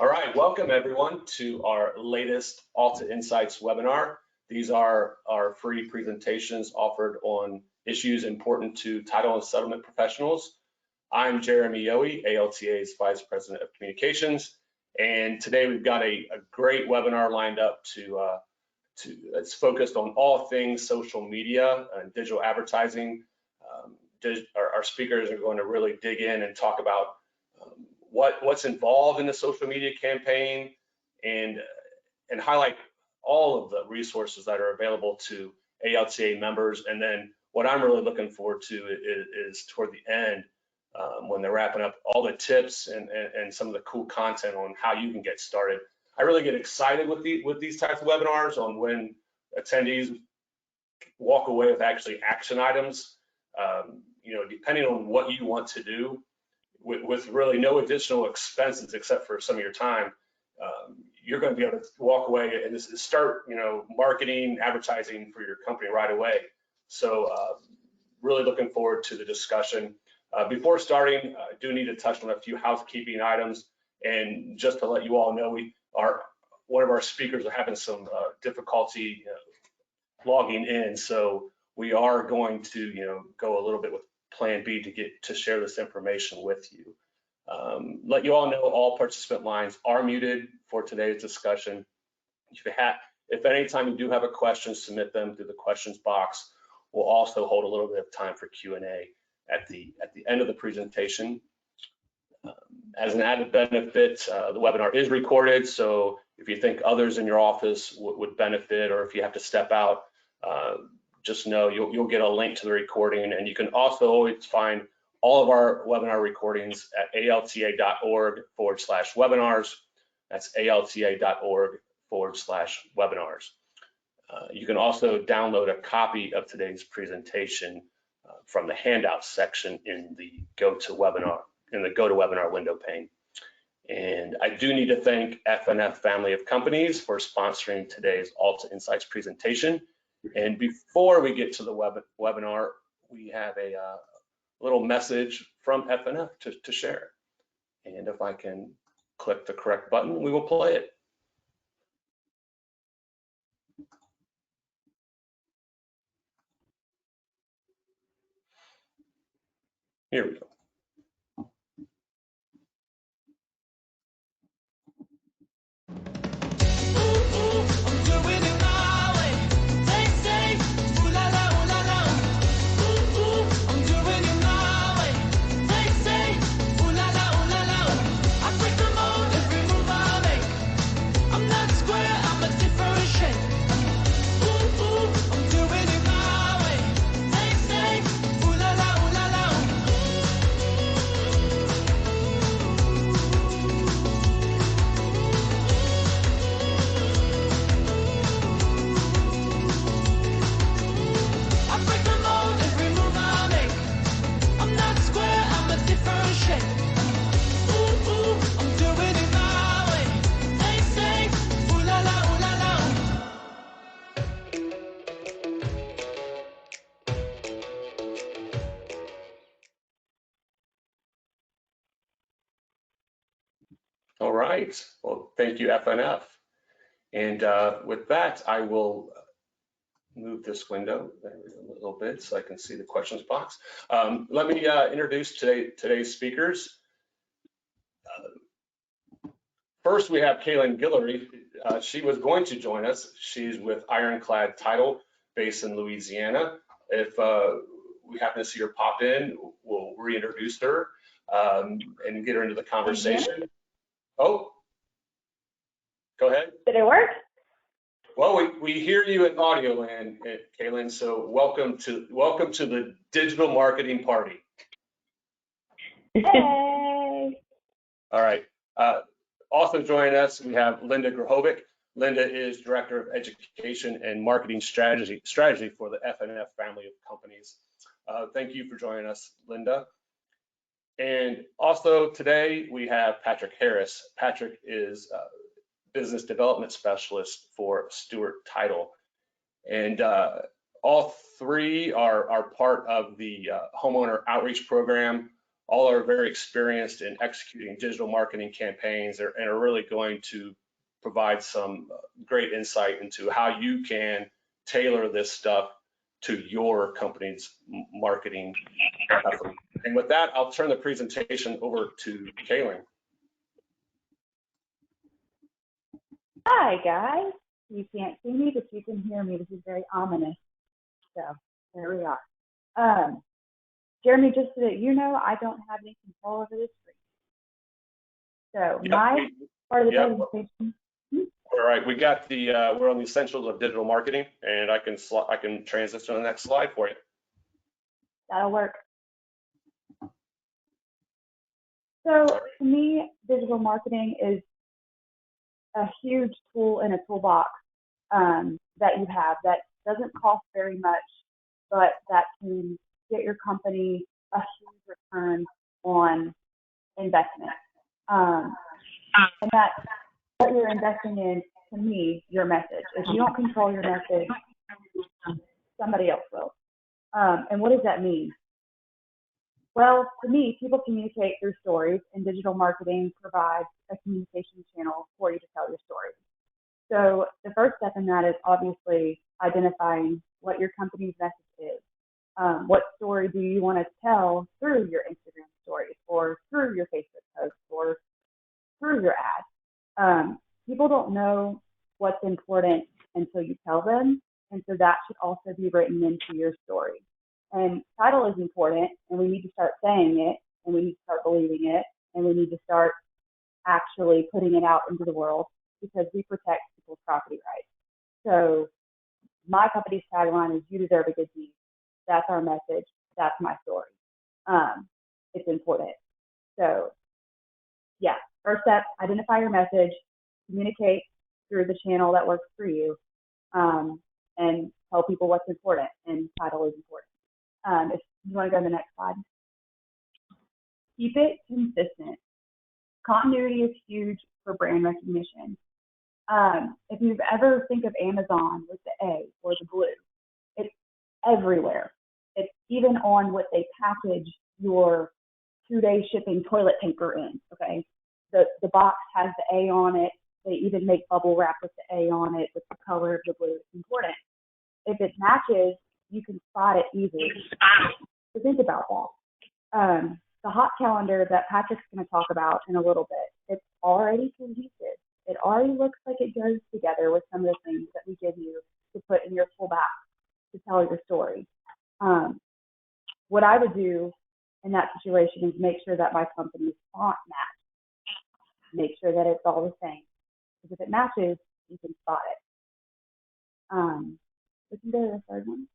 All right, welcome everyone to our latest Alta Insights webinar. These are our free presentations offered on issues important to title and settlement professionals. I'm Jeremy Yohe, ALTA's Vice President of Communications, and today we've got a great webinar lined up it's focused on all things social media and digital advertising. Our speakers are going to really dig in and talk about what's involved in the social media campaign and highlight all of the resources that are available to ALTA members. And then what I'm really looking forward to is toward the end, when they're wrapping up, all the tips and some of the cool content on how you can get started. I really get excited with these types of webinars on when attendees walk away with actually action items. Depending on what you want to do, with really no additional expenses except for some of your time, you're going to be able to walk away and start, marketing, advertising for your company right away. So really looking forward to the discussion. Before starting, I do need to touch on a few housekeeping items. And just to let you all know, one of our speakers are having some difficulty logging in. So we are going to, go a little bit with Plan B to share this information with you. Let you all know all participant lines are muted for today's discussion. If anytime you do have a question, submit them through the questions box. We'll also hold a little bit of time for Q&A at the end of the presentation. As an added benefit, the webinar is recorded, so if you think others in your office would benefit, or if you have to step out, just know you'll get a link to the recording, and you can also always find all of our webinar recordings at alta.org/webinars. That's alta.org/webinars. You can also download a copy of today's presentation from the handouts section in the Go to Webinar window pane. And I do need to thank FNF Family of Companies for sponsoring today's Alta Insights presentation. And before we get to the webinar, we have a little message from FNF to share. And if I can click the correct button, we will play it. Here we go. All right, well, thank you, FNF. And with that, I will move this window a little bit so I can see the questions box. Let me introduce today's speakers. First, we have Kaylin Guillory. She was going to join us. She's with Ironclad Title, based in Louisiana. If we happen to see her pop in, we'll reintroduce her and get her into the conversation. Oh, go ahead. Did it work? Well, we hear you in audio land, Kaylin. So welcome to the digital marketing party. Hey. All right. Also joining us, we have Linda Grahovic. Linda is Director of Education and Marketing Strategy for the FNF Family of Companies. Thank you for joining us, Linda. And also today we have Patrick Harris. Patrick is Business Development Specialist for Stewart Title. And all three are part of the Homeowner Outreach Program all are very experienced in executing digital marketing campaigns and are really going to provide some great insight into how you can tailor this stuff to your company's marketing effort. And with that, I'll turn the presentation over to Kaylin. Hi, guys. You can't see me, but you can hear me. This is very ominous. So there we are. Jeremy, just so that you know, I don't have any control over this screen. So my part of the presentation. All right, we got the we're on the essentials of digital marketing, and I can transition to the next slide for you. That'll work. So to me, digital marketing is a huge tool in a toolbox that you have that doesn't cost very much, but that can get your company a huge return on investment. And that what you're investing in, to me, your message. If you don't control your message, somebody else will. And what does that mean? Well, to me, people communicate through stories, and digital marketing provides a communication channel for you to tell your story. So the first step in that is obviously identifying what your company's message is. What story do you want to tell through your Instagram stories or through your Facebook posts or through your ad? People don't know what's important until you tell them, and so that should also be written into your story. And title is important, and we need to start saying it, and we need to start believing it, and we need to start actually putting it out into the world because we protect people's property rights. So my company's tagline is "You deserve a good deed." That's our message. That's my story. It's important. So yeah, first step, identify your message, communicate through the channel that works for you, and tell people what's important, and title is important. If you want to go to the next slide. Keep it consistent. Continuity is huge for brand recognition. If you've ever think of Amazon with the A or the blue, it's everywhere. It's even on what they package your 2-day shipping toilet paper in, okay? The box has the A on it. They even make bubble wrap with the A on it with the color of the blue. It's important. If it matches, you can spot it easily. So think about that. The hot calendar that Patrick's going to talk about in a little bit, it's already cohesive. It already looks like it goes together with some of the things that we give you to put in your full back to tell your story. What I would do in that situation is make sure that my company's font match. Make sure that it's all the same. Because if it matches, you can spot it. We can go to the third one.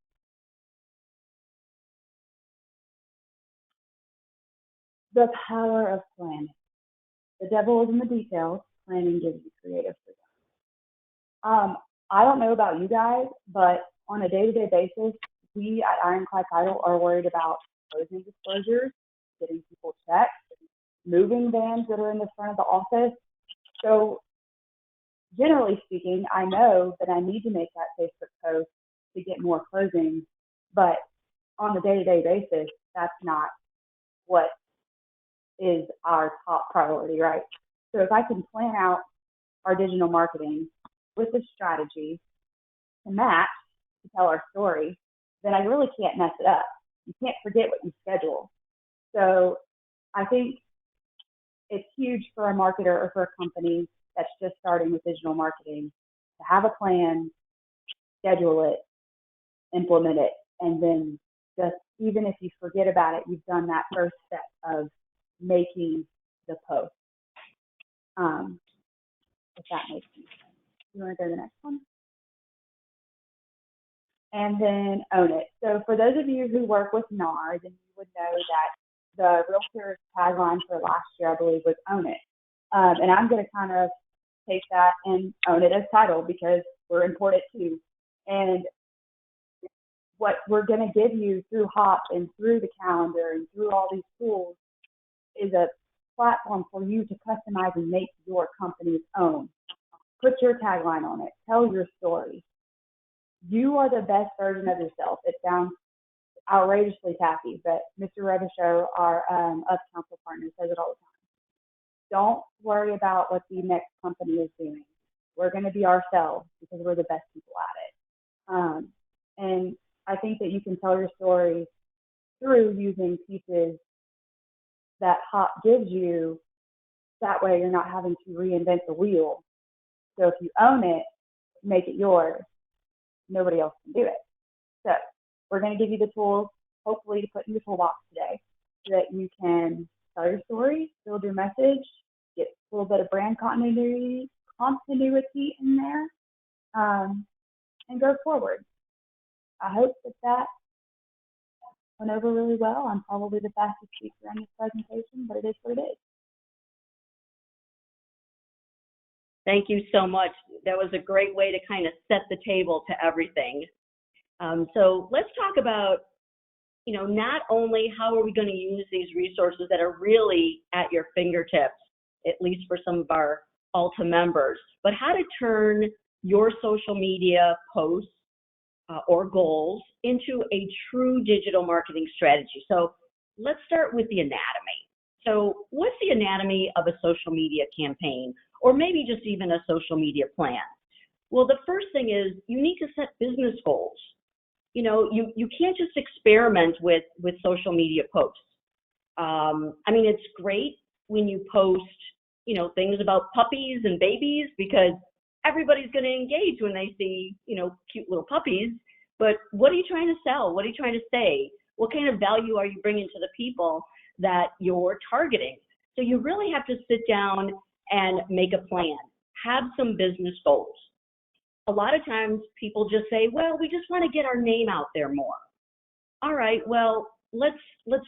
The power of planning. The devil is in the details. Planning gives you creative freedom. I don't know about you guys, but on a day-to-day basis, we at Ironclad Title are worried about closing disclosures, getting people checks, moving vans that are in the front of the office. So generally speaking, I know that I need to make that Facebook post to get more closings, but on a day-to-day basis, that's not what is our top priority, right? So if I can plan out our digital marketing with a strategy to match, to tell our story, then I really can't mess it up. You can't forget what you schedule. So I think it's huge for a marketer or for a company that's just starting with digital marketing to have a plan, schedule it, implement it, and then just even if you forget about it, you've done that first step of making the post. If that makes sense. You want to go to the next one? And then own it. So for those of you who work with NAR, then you would know that the Realtor tagline for last year, I believe, was own it. And I'm going to kind of take that and own it as title because we're important too. And what we're going to give you through HOP and through the calendar and through all these tools is a platform for you to customize and make your company's own. Put your tagline on it. Tell your story. You are the best version of yourself. It sounds outrageously tacky, but Mr. Rebisho, our Up Council partner, says it all the time. Don't worry about what the next company is doing. We're going to be ourselves because we're the best people at it. And I think that you can tell your story through using pieces that Hop gives you. That way you're not having to reinvent the wheel. So if you own it, make it yours. Nobody else can do it. So we're going to give you the tools, hopefully, to put in your toolbox today so that you can tell your story, build your message, get a little bit of brand continuity in there, and go forward. I hope that went over really well. I'm probably the fastest speaker in this presentation, but it is what it is. Thank you so much. That was a great way to kind of set the table to everything. So let's talk about, not only how are we going to use these resources that are really at your fingertips, at least for some of our Alta members, but how to turn your social media posts or goals into a true digital marketing strategy. So let's start with the anatomy. So what's the anatomy of a social media campaign, or maybe just even a social media plan? Well, the first thing is you need to set business goals. You can't just experiment with social media posts. It's great when you post, things about puppies and babies, because everybody's going to engage when they see, cute little puppies. But what are you trying to sell? What are you trying to say? What kind of value are you bringing to the people that you're targeting? So you really have to sit down and make a plan. Have some business goals. A lot of times people just say, well, we just want to get our name out there more. All right, well, let's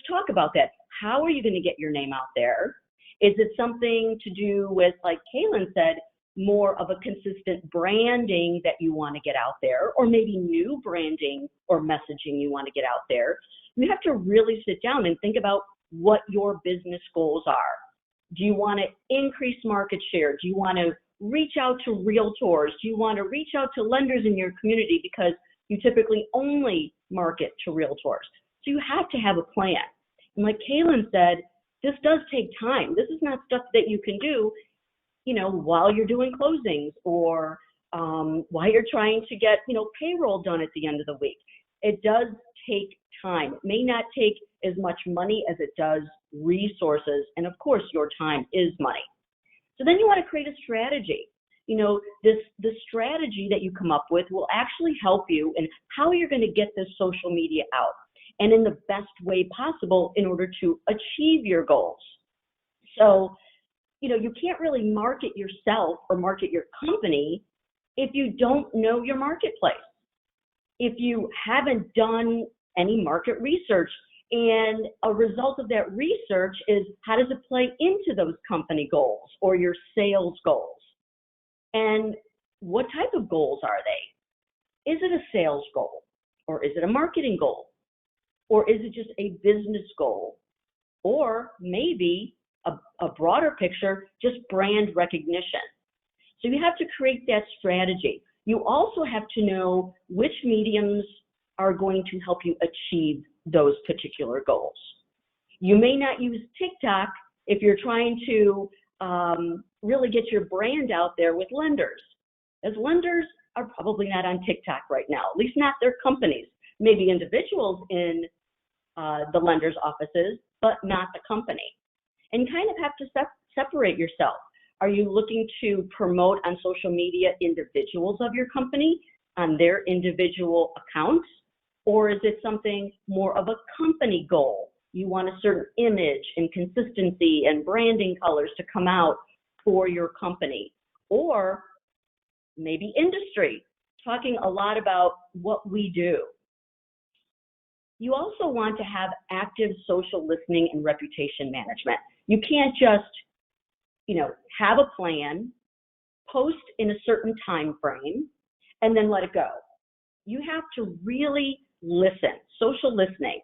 talk about that. How are you going to get your name out there? Is it something to do with, like Kaylin said, more of a consistent branding that you want to get out there, or maybe new branding or messaging you want to get out there? You have to really sit down and think about what your business goals are. Do you want to increase market share? Do you want to reach out to realtors? Do you want to reach out to lenders in your community because you typically only market to realtors? So you have to have a plan. And like Kaylin said, this does take time. This is not stuff that you can do, while you're doing closings or while you're trying to get, payroll done at the end of the week. It does take time. It may not take as much money as it does resources. And of course, your time is money. So then you want to create a strategy. The strategy that you come up with will actually help you in how you're going to get this social media out and in the best way possible in order to achieve your goals. So, you can't really market yourself or market your company if you don't know your marketplace. If you haven't done any market research, and a result of that research is how does it play into those company goals or your sales goals? And what type of goals are they? Is it a sales goal, or is it a marketing goal, or is it just a business goal, or maybe a broader picture, just brand recognition? So you have to create that strategy. You also have to know which mediums are going to help you achieve those particular goals. You may not use TikTok if you're trying to really get your brand out there with lenders, as lenders are probably not on TikTok right now, at least not their companies, maybe individuals in the lenders' offices, but not the company. And you kind of have to separate yourself. Are you looking to promote on social media individuals of your company on their individual accounts? Or is it something more of a company goal? You want a certain image and consistency and branding colors to come out for your company. Or maybe industry, talking a lot about what we do. You also want to have active social listening and reputation management. You can't just, have a plan, post in a certain time frame, and then let it go. You have to really listen, social listening.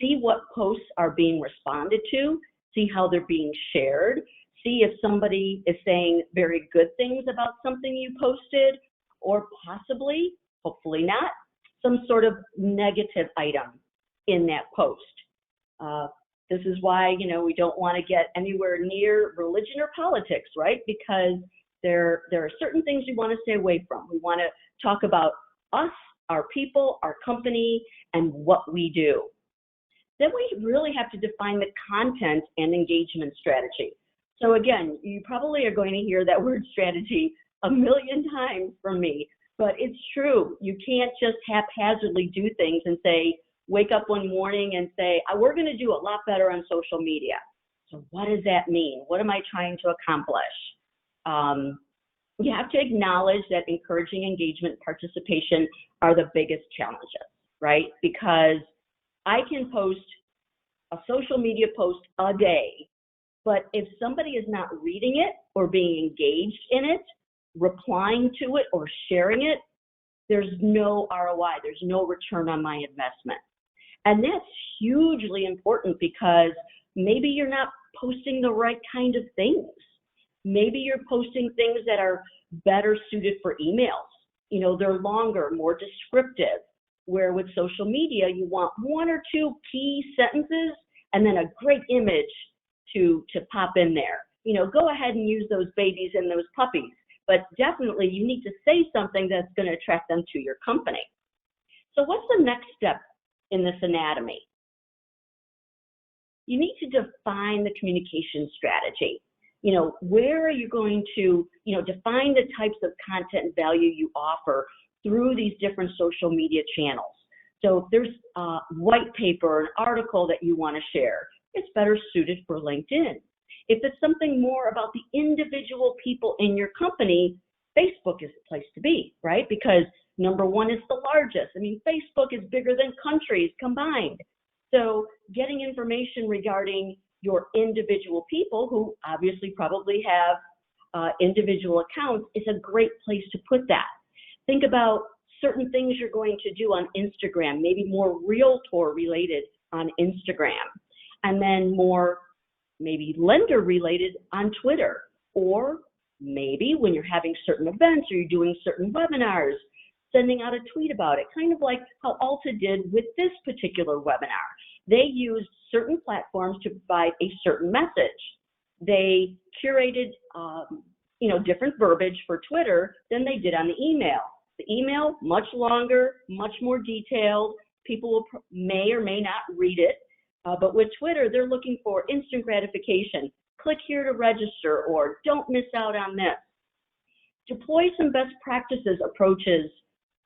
See what posts are being responded to, see how they're being shared, see if somebody is saying very good things about something you posted, or possibly, hopefully not, some sort of negative item in that post. This is why, we don't want to get anywhere near religion or politics, right? Because there are certain things we want to stay away from. We want to talk about us, our people, our company, and what we do. Then we really have to define the content and engagement strategy. So again, you probably are going to hear that word strategy a million times from me, but it's true. You can't just haphazardly do things and say, wake up one morning and say, we're going to do a lot better on social media. So what does that mean? What am I trying to accomplish? You have to acknowledge that encouraging engagement and participation are the biggest challenges, right? Because I can post a social media post a day, but if somebody is not reading it or being engaged in it, replying to it or sharing it, there's no ROI, there's no return on my investment. And that's hugely important because maybe you're not posting the right kind of things. Maybe you're posting things that are better suited for emails. They're longer, more descriptive, where with social media, you want one or two key sentences and then a great image to pop in there. Go ahead and use those babies and those puppies, but definitely you need to say something that's going to attract them to your company. So what's the next step in this anatomy? You need to define the communication strategy. Where are you going to, define the types of content and value you offer through these different social media channels. So if there's a white paper or an article that you want to share, it's better suited for LinkedIn. If it's something more about the individual people in your company, Facebook is the place to be, right? Because number one, it's the largest. Facebook is bigger than countries combined. So getting information regarding your individual people who obviously probably have individual accounts is a great place to put that. Think about certain things you're going to do on Instagram, maybe more realtor related on Instagram, and then more maybe lender related on Twitter, or maybe when you're having certain events or you're doing certain webinars, sending out a tweet about it, kind of like how Alta did with this particular webinar. They used certain platforms to provide a certain message. They curated, different verbiage for Twitter than they did on the email. The email, much longer, much more detailed. People may or may not read it. But with Twitter, they're looking for instant gratification. Click here to register, or don't miss out on this. Deploy some best practices approaches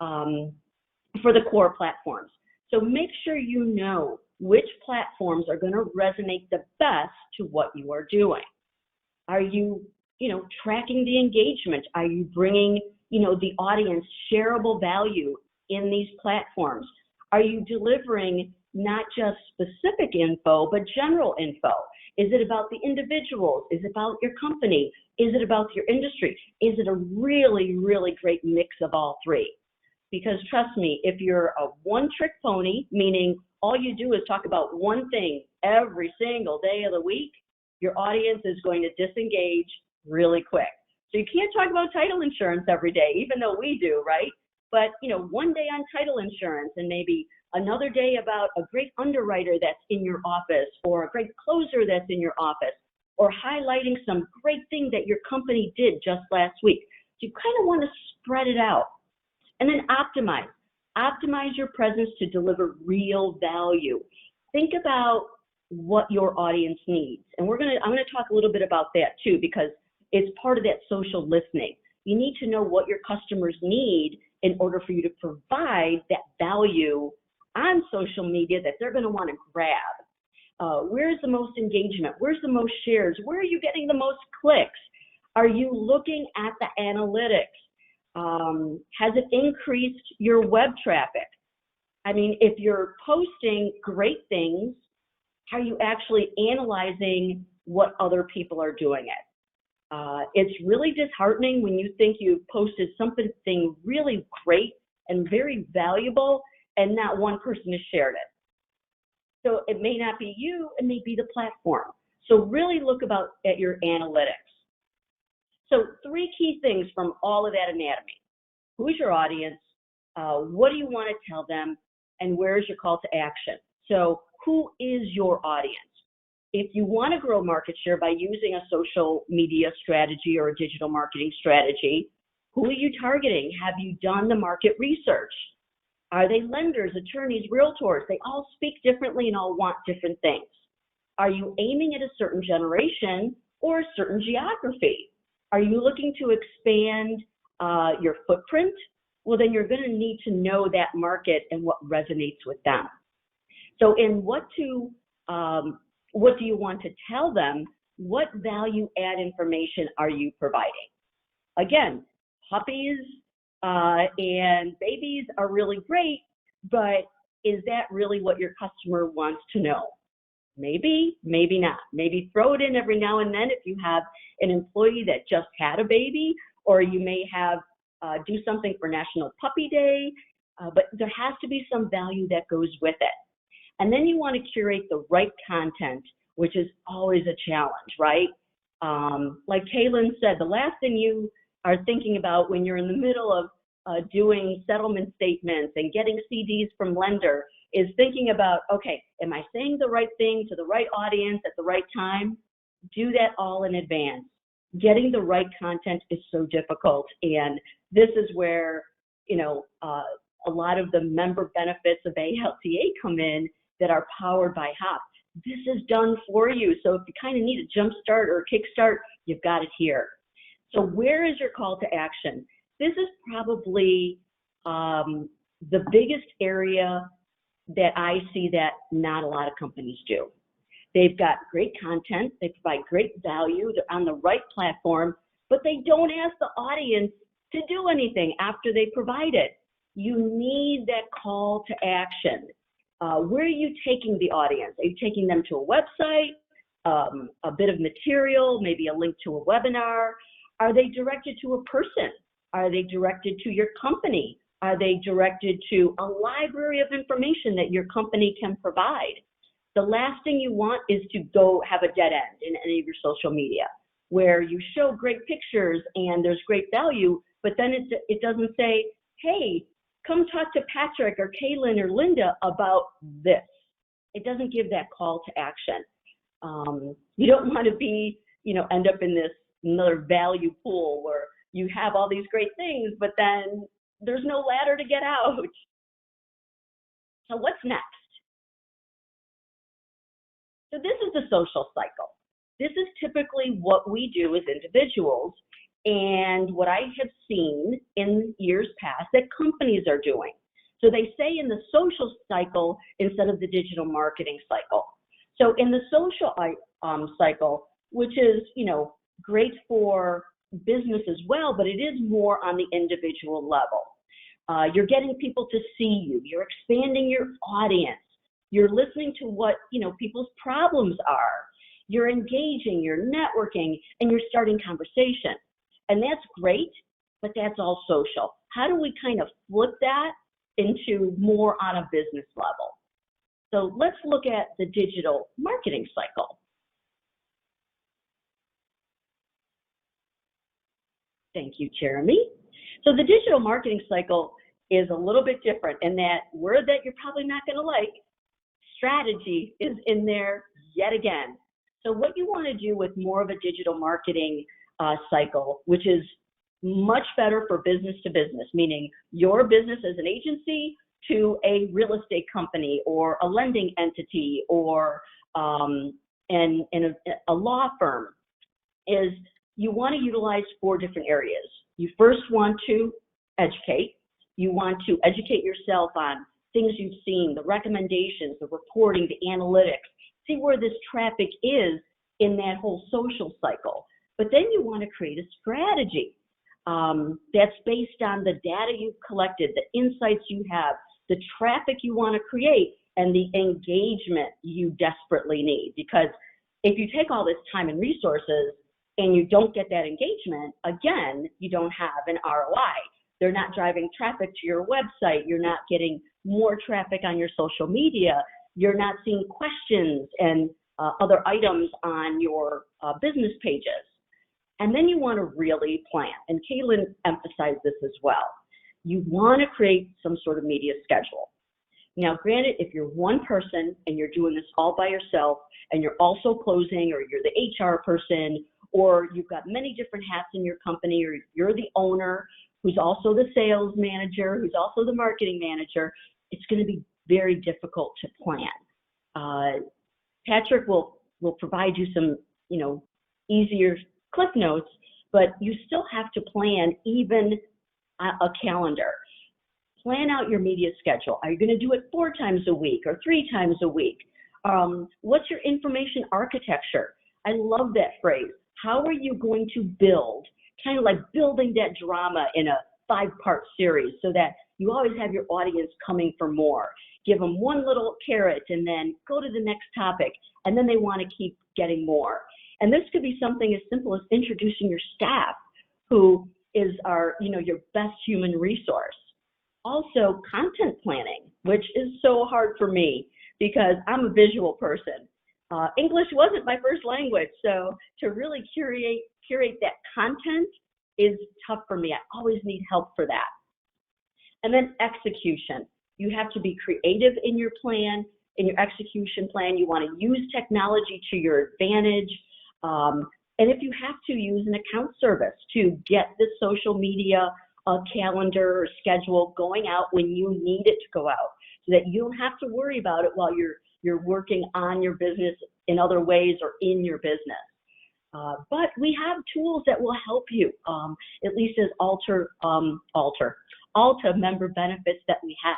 for the core platforms. So make sure you know which platforms are going to resonate the best to what you are doing. Are you, tracking the engagement? Are you bringing, the audience shareable value in these platforms? Are you delivering not just specific info, but general info? Is it about the individuals? Is it about your company? Is it about your industry? Is it a really, really great mix of all three? Because trust me, if you're a one-trick pony, meaning all you do is talk about one thing every single day of the week, your audience is going to disengage really quick. So you can't talk about title insurance every day, even though we do, right? But, one day on title insurance and maybe another day about a great underwriter that's in your office or a great closer that's in your office, or highlighting some great thing that your company did just last week. So you kind of want to spread it out. And then optimize. Optimize your presence to deliver real value. Think about what your audience needs. And I'm going to talk a little bit about that too, because it's part of that social listening. You need to know what your customers need in order for you to provide that value on social media that they're going to want to grab. Where's the most engagement? Where's the most shares? Where are you getting the most clicks? Are you looking at the analytics? Has it increased your web traffic? If you're posting great things, are you actually analyzing what other people are doing it? It's really disheartening when you think you've posted something really great and very valuable and not one person has shared it. So it may not be you, it may be the platform. So really look at your analytics. So 3 key things from all of that anatomy. Who's your audience? What do you want to tell them? And where's your call to action? So who is your audience? If you want to grow market share by using a social media strategy or a digital marketing strategy, who are you targeting? Have you done the market research? Are they lenders, attorneys, realtors? They all speak differently and all want different things. Are you aiming at a certain generation or a certain geography? Are you looking to expand your footprint? Well, then you're going to need to know that market and what resonates with them. So in what do you want to tell them? What value add information are you providing? Again, puppies and babies are really great, but is that really what your customer wants to know? Maybe, maybe not. Maybe throw it in every now and then if you have an employee that just had a baby, or you may have do something for National Puppy Day, but there has to be some value that goes with it. And then you want to curate the right content, which is always a challenge, right? Like Kaylin said, the last thing you are thinking about when you're in the middle of doing settlement statements and getting CDs from lender is thinking about, okay, am I saying the right thing to the right audience at the right time? Do that all in advance. Getting the right content is so difficult, and this is where, you know, a lot of the member benefits of ALTA come in that are powered by HOP. This is done for you. So if you kind of need a jump start or a kick start, you've got it here. So where is your call to action? This is probably the biggest area that I see that not a lot of companies do. They've got great content, they provide great value, they're on the right platform, but they don't ask the audience to do anything after they provide it. You need that call to action. Where are you taking the audience? Are you taking them to a website, a bit of material, maybe a link to a webinar? Are they directed to a person? Are they directed to your company? Are they directed to a library of information that your company can provide? The last thing you want is to go have a dead end in any of your social media where you show great pictures and there's great value, but then it doesn't say, hey, come talk to Patrick or Kaylin or Linda about this. It doesn't give that call to action. You don't want to be, end up in this another value pool where you have all these great things, but then there's no ladder to get out. So what's next? So this is the social cycle. This is typically what we do as individuals and what I have seen in years past that companies are doing. So they say in the social cycle instead of the digital marketing cycle. So in the social cycle, which is, great for business as well, but it is more on the individual level. You're getting people to see you. You're expanding your audience. You're listening to what, people's problems are. You're engaging, you're networking, and you're starting conversation. And that's great, but that's all social. How do we kind of flip that into more on a business level? So let's look at the digital marketing cycle. Thank you, Jeremy. So the digital marketing cycle is a little bit different in that word that you're probably not going to like, strategy, is in there yet again. So what you want to do with more of a digital marketing cycle, which is much better for business to business, meaning your business as an agency to a real estate company or a lending entity or a law firm, is you want to utilize 4 different areas. You first want to educate. You want to educate yourself on things you've seen, the recommendations, the reporting, the analytics. See where this traffic is in that whole social cycle. But then you want to create a strategy that's based on the data you've collected, the insights you have, the traffic you want to create, and the engagement you desperately need. Because if you take all this time and resources and you don't get that engagement, again, you don't have an ROI. They're not driving traffic to your website. You're not getting more traffic on your social media. You're not seeing questions and other items on your business pages. And then you want to really plan. And Kaylin emphasized this as well. You want to create some sort of media schedule. Now, granted, if you're one person and you're doing this all by yourself and you're also closing, or you're the HR person, or you've got many different hats in your company, or you're the owner who's also the sales manager, who's also the marketing manager, it's going to be very difficult to plan. Patrick will provide you some, easier cliff notes, but you still have to plan even a calendar. Plan out your media schedule. Are you going to do it 4 times a week or 3 times a week? What's your information architecture? I love that phrase. How are you going to build, kind of like building that drama in a 5-part series so that you always have your audience coming for more? Give them one little carrot and then go to the next topic, and then they want to keep getting more. And this could be something as simple as introducing your staff, who is your best human resource. Also, content planning, which is so hard for me because I'm a visual person. English wasn't my first language, so to really curate that content is tough for me. I always need help for that. And then execution. You have to be creative in your plan, in your execution plan. You want to use technology to your advantage. And if you have to, use an account service to get the social media calendar or schedule going out when you need it to go out, so that you don't have to worry about it while you're working on your business in other ways or in your business. But we have tools that will help you, at least as Alta member benefits that we have.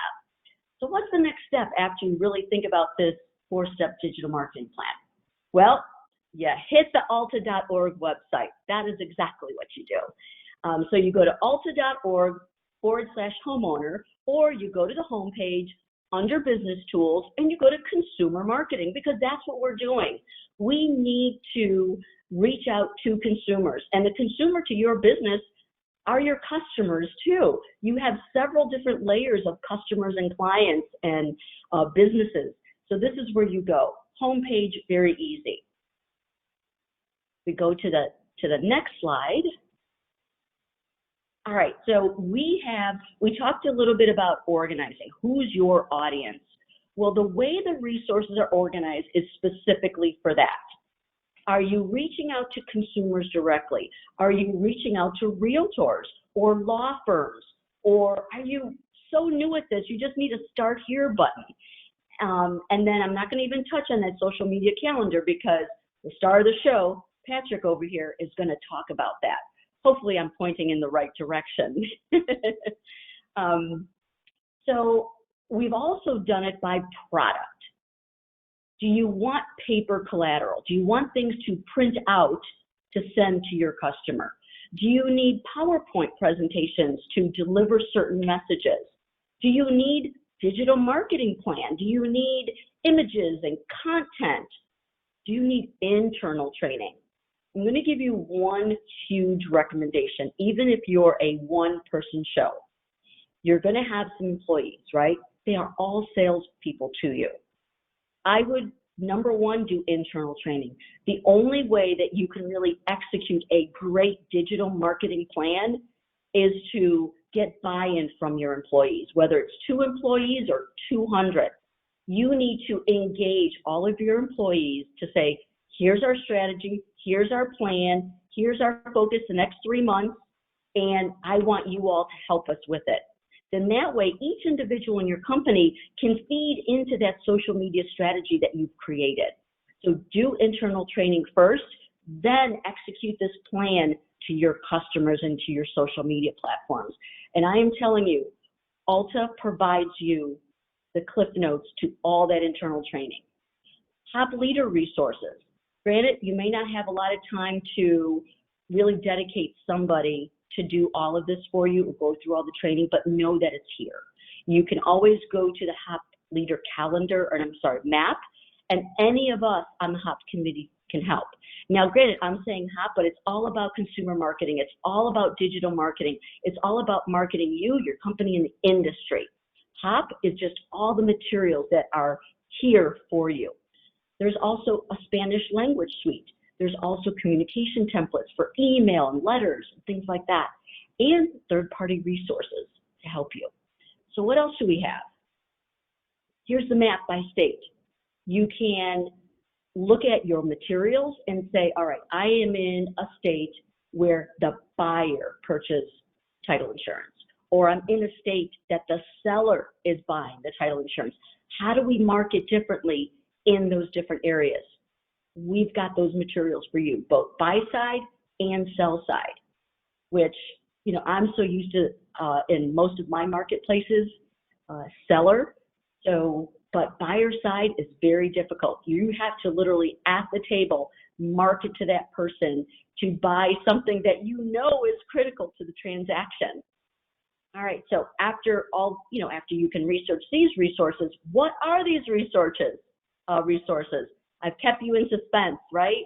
So what's the next step after you really think about this 4-step digital marketing plan? Well, you hit the alta.org website. That is exactly what you do. So you go to alta.org/homeowner, or you go to the homepage under business tools and you go to consumer marketing, because that's what we're doing. We need to reach out to consumers, and the consumer to your business are your customers too. You have several different layers of customers and clients and businesses. So this is where you go. Homepage, very easy. We go to the next slide. All right, so we talked a little bit about organizing. Who's your audience? Well, the way the resources are organized is specifically for that. Are you reaching out to consumers directly? Are you reaching out to realtors or law firms? Or are you so new at this, you just need a start here button? And then I'm not going to even touch on that social media calendar, because the star of the show, Patrick over here, is going to talk about that. Hopefully I'm pointing in the right direction. So we've also done it by product. Do you want paper collateral? Do you want things to print out to send to your customer? Do you need PowerPoint presentations to deliver certain messages? Do you need digital marketing plan? Do you need images and content? Do you need internal training? I'm going to give you one huge recommendation. Even if you're a 1-person show, you're going to have some employees, right? They are all salespeople to you. I would, number 1, do internal training. The only way that you can really execute a great digital marketing plan is to get buy-in from your employees, whether it's 2 employees or 200. You need to engage all of your employees to say, here's our strategy, here's our plan, here's our focus the next 3 months, and I want you all to help us with it. Then that way, each individual in your company can feed into that social media strategy that you've created. So do internal training first, then execute this plan to your customers and to your social media platforms. And I am telling you, Alta provides you the cliff notes to all that internal training. Top leader resources. Granted, you may not have a lot of time to really dedicate somebody to do all of this for you or go through all the training, but know that it's here. You can always go to the HOP Leader calendar, map, and any of us on the HOP committee can help. Now, granted, I'm saying HOP, but it's all about consumer marketing. It's all about digital marketing. It's all about marketing you, your company, and the industry. HOP is just all the materials that are here for you. There's also a Spanish language suite. There's also communication templates for email and letters and things like that, and third-party resources to help you. So what else do we have? Here's the map by state. You can look at your materials and say, all right, I am in a state where the buyer purchased title insurance, or I'm in a state that the seller is buying the title insurance. How do we market differently in those different areas? We've got those materials for you, both buy side and sell side, which, you know, I'm so used to in most of my marketplaces, seller. So, but buyer side is very difficult. You have to literally at the table market to that person to buy something that you know is critical to the transaction. All right, so after all, you know, after you can research these resources, what are these resources? I've kept you in suspense, right?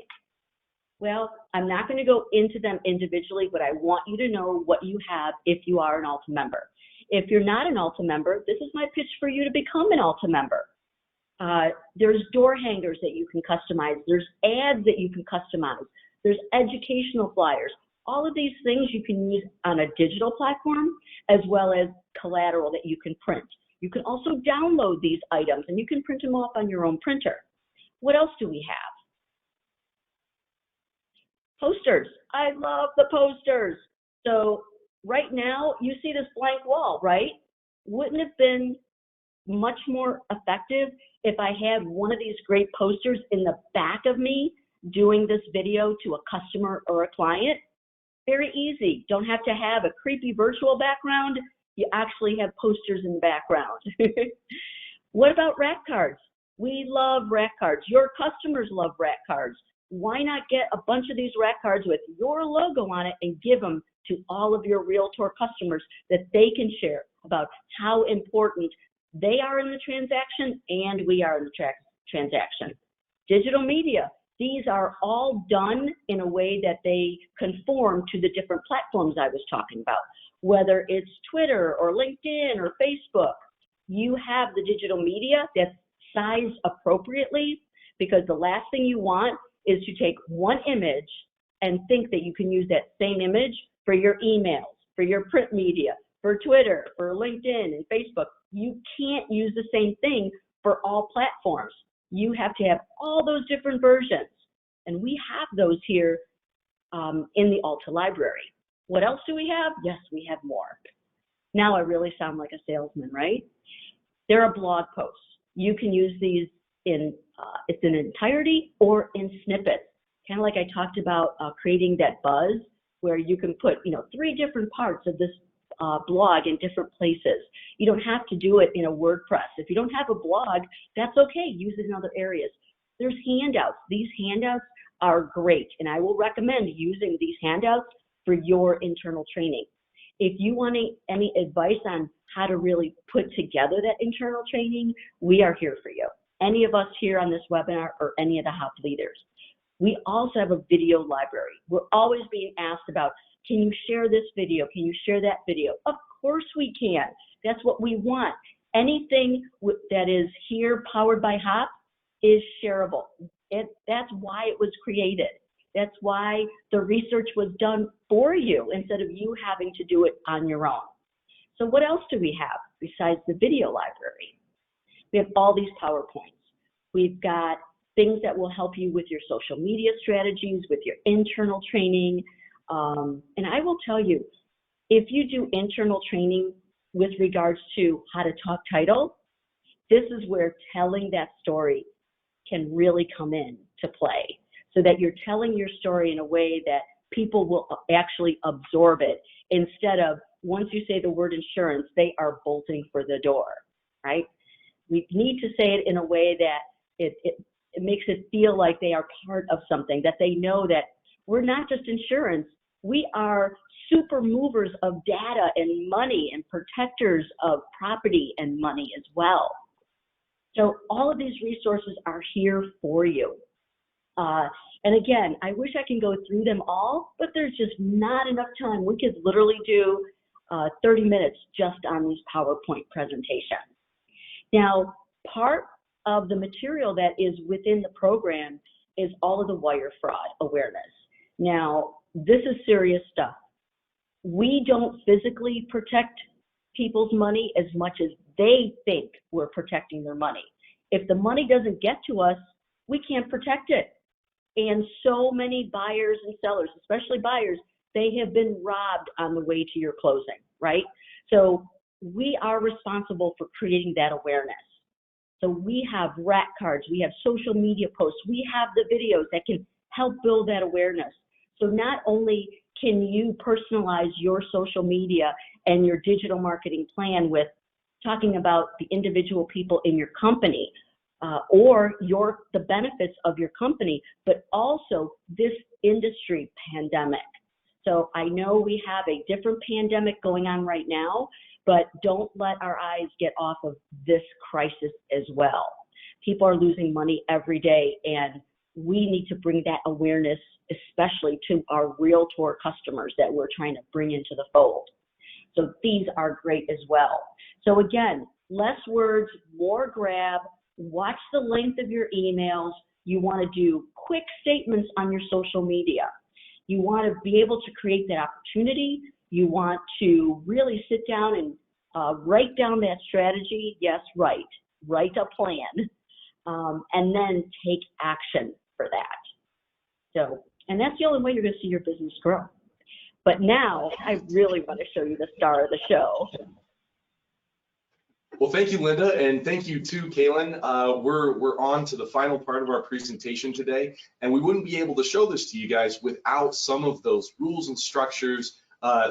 Well, I'm not going to go into them individually, but I want you to know what you have if you are an Alta member. If you're not an Alta member, this is my pitch for you to become an Alta member. There's door hangers that you can customize. There's ads that you can customize. There's educational flyers. All of these things you can use on a digital platform, as well as collateral that you can print. You can also download these items and you can print them off on your own printer. What else do we have? Posters. I love the posters. So right now you see this blank wall, right? Wouldn't it have been much more effective if I had one of these great posters in the back of me doing this video to a customer or a client? Very easy. Don't have to have a creepy virtual background. You actually have posters in the background. What about rack cards? We love rack cards. Your customers love rack cards. Why not get a bunch of these rack cards with your logo on it and give them to all of your Realtor customers that they can share about how important they are in the transaction and we are in the transaction. Digital media. These are all done in a way that they conform to the different platforms I was talking about, whether it's Twitter or LinkedIn or Facebook. You have the digital media that's sized appropriately, because the last thing you want is to take one image and think that you can use that same image for your emails, for your print media, for Twitter, for LinkedIn and Facebook. You can't use the same thing for all platforms. You have to have all those different versions. And we have those here in the Alta library. What else do we have? Yes, we have more. Now I really sound like a salesman, right? There are blog posts. You can use these in its entirety or in snippets. Kind of like I talked about creating that buzz, where you can put, you know, 3 different parts of this blog in different places. You don't have to do it in a WordPress. If you don't have a blog, that's okay. Use it in other areas. There's handouts. These handouts are great, and I will recommend using these handouts for your internal training. If you want any advice on how to really put together that internal training, we are here for you. Any of us here on this webinar or any of the HOP leaders. We also have a video library. We're always being asked about, can you share this video? Can you share that video? Of course we can. That's what we want. Anything that is here powered by HOP is shareable. That's why it was created. That's why the research was done for you instead of you having to do it on your own. So what else do we have besides the video library? We have all these PowerPoints. We've got things that will help you with your social media strategies, with your internal training. And I will tell you, if you do internal training with regards to how to talk title, this is where telling that story can really come in to play, so that you're telling your story in a way that people will actually absorb it, instead of once you say the word insurance, they are bolting for the door, right? We need to say it in a way that it makes it feel like they are part of something, that they know that we're not just insurance, we are super movers of data and money and protectors of property and money as well. So all of these resources are here for you. And again, I wish I can go through them all, but there's just not enough time. We could literally do 30 minutes just on these PowerPoint presentations. Now, part of the material that is within the program is all of the wire fraud awareness. Now, this is serious stuff. We don't physically protect people's money as much as they think we're protecting their money. If the money doesn't get to us, we can't protect it. And so many buyers and sellers, especially buyers, they have been robbed on the way to your closing, right? So we are responsible for creating that awareness. So we have rat cards, we have social media posts, we have the videos that can help build that awareness. So not only can you personalize your social media and your digital marketing plan with talking about the individual people in your company, or the benefits of your company, but also this industry pandemic. So I know we have a different pandemic going on right now, but don't let our eyes get off of this crisis as well. People are losing money every day, and we need to bring that awareness, especially to our realtor customers that we're trying to bring into the fold. So these are great as well. So again, less words, more grab. Watch the length of your emails. You want to do quick statements on your social media. You want to be able to create that opportunity. You want to really sit down and write down that strategy. Yes, write a plan, and then take action for that. So, and that's the only way you're going to see your business grow. But now I really want to show you the star of the show. Well, thank you, Linda, and thank you too, Kaylin. We're on to the final part of our presentation today, and we wouldn't be able to show this to you guys without some of those rules and structures,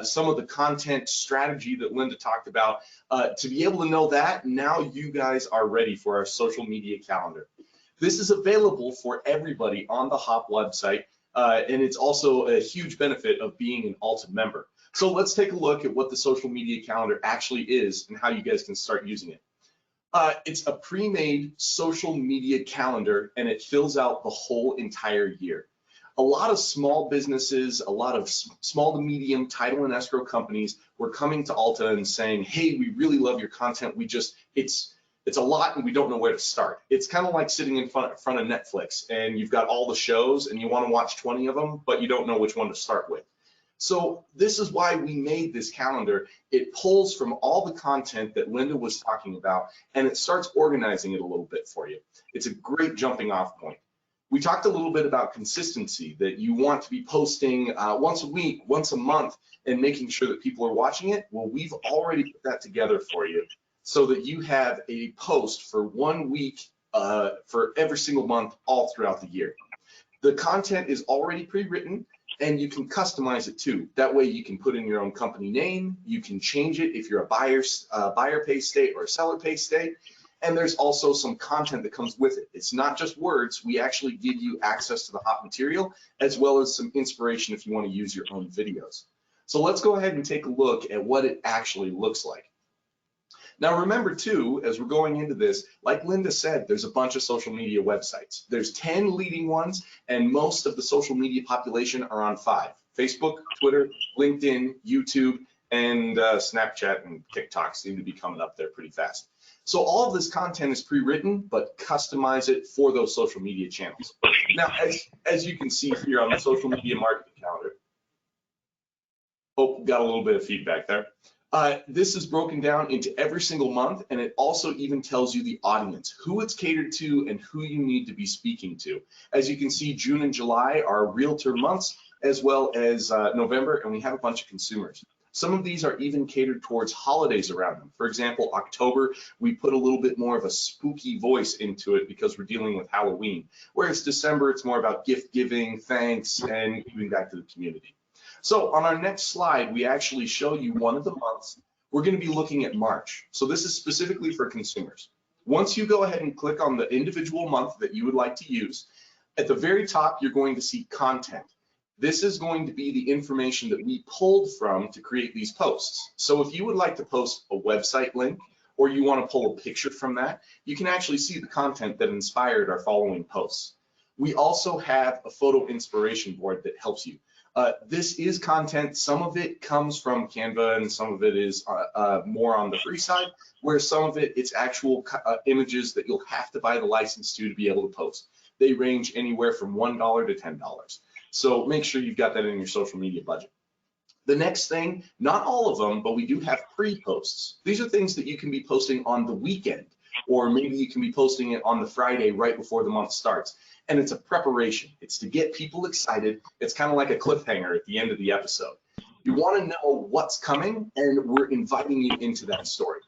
some of the content strategy that Linda talked about. To be able to know that, now you guys are ready for our social media calendar. This is available for everybody on the HOP website, and it's also a huge benefit of being an Alta member. So let's take a look at what the social media calendar actually is and how you guys can start using it. It's a pre-made social media calendar, and it fills out the whole entire year. A lot of small businesses, a lot of small to medium title and escrow companies were coming to Alta and saying, hey, we really love your content. It's a lot and we don't know where to start. It's kind of like sitting in front of Netflix and you've got all the shows and you want to watch 20 of them, but you don't know which one to start with. So this is why we made this calendar. It pulls from all the content that Linda was talking about, and it starts organizing it a little bit for you. It's a great jumping off point. We talked a little bit about consistency, that you want to be posting once a week, once a month, and making sure that people are watching it. Well, we've already put that together for you so that you have a post for 1 week for every single month all throughout the year. The content is already pre-written, and you can customize it too. That way you can put in your own company name, you can change it if you're a buyer pay state or a seller pay state, and there's also some content that comes with it. It's not just words, we actually give you access to the HOP material, as well as some inspiration if you want to use your own videos. So let's go ahead and take a look at what it actually looks like. Now remember too, as we're going into this, like Linda said, there's a bunch of social media websites. There's 10 leading ones, and most of the social media population are on 5. Facebook, Twitter, LinkedIn, YouTube, and Snapchat and TikTok seem to be coming up there pretty fast. So all of this content is pre-written, but customize it for those social media channels. Now, as you can see here on the social media marketing calendar, oh, got a little bit of feedback there. This is broken down into every single month, and it also even tells you the audience, who it's catered to and who you need to be speaking to. As you can see, June and July are realtor months, as well as November, and we have a bunch of consumers. Some of these are even catered towards holidays around them. For example, October, we put a little bit more of a spooky voice into it because we're dealing with Halloween. Whereas December, it's more about gift giving, thanks, and giving back to the community. So on our next slide, we actually show you one of the months. We're going to be looking at March. So this is specifically for consumers. Once you go ahead and click on the individual month that you would like to use, at the very top, you're going to see content. This is going to be the information that we pulled from to create these posts. So if you would like to post a website link, or you want to pull a picture from that, you can actually see the content that inspired our following posts. We also have a photo inspiration board that helps you. This is content. Some of it comes from Canva and some of it is more on the free side, where some of it's actual images that you'll have to buy the license to be able to post. They range anywhere from $1 to $10. So make sure you've got that in your social media budget. The next thing, not all of them, but we do have pre-posts. These are things that you can be posting on the weekend, or maybe you can be posting it on the Friday right before the month starts. And it's a preparation. It's to get people excited. It's kind of like a cliffhanger at the end of the episode. You want to know what's coming, and we're inviting you into that story.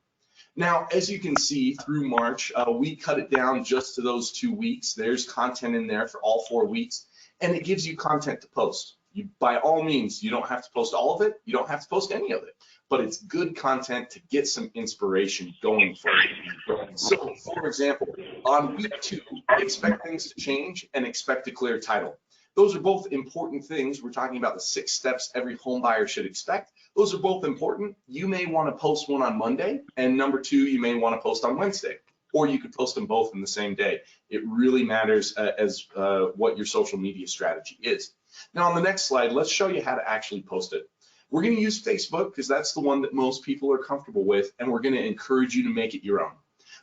Now, as you can see through March, we cut it down just to those 2 weeks. There's content in there for all 4 weeks, and it gives you content to post. By all means, you don't have to post all of it. You don't have to post any of it, but it's good content to get some inspiration going for you. So, for example, on week 2, expect things to change and expect a clear title. Those are both important things. We're talking about the 6 steps every home buyer should expect. Those are both important. You may want to post one on Monday, and number 2, you may want to post on Wednesday, or you could post them both in the same day. It really matters as what your social media strategy is. Now, on the next slide, let's show you how to actually post it. We're going to use Facebook because that's the one that most people are comfortable with, and we're going to encourage you to make it your own.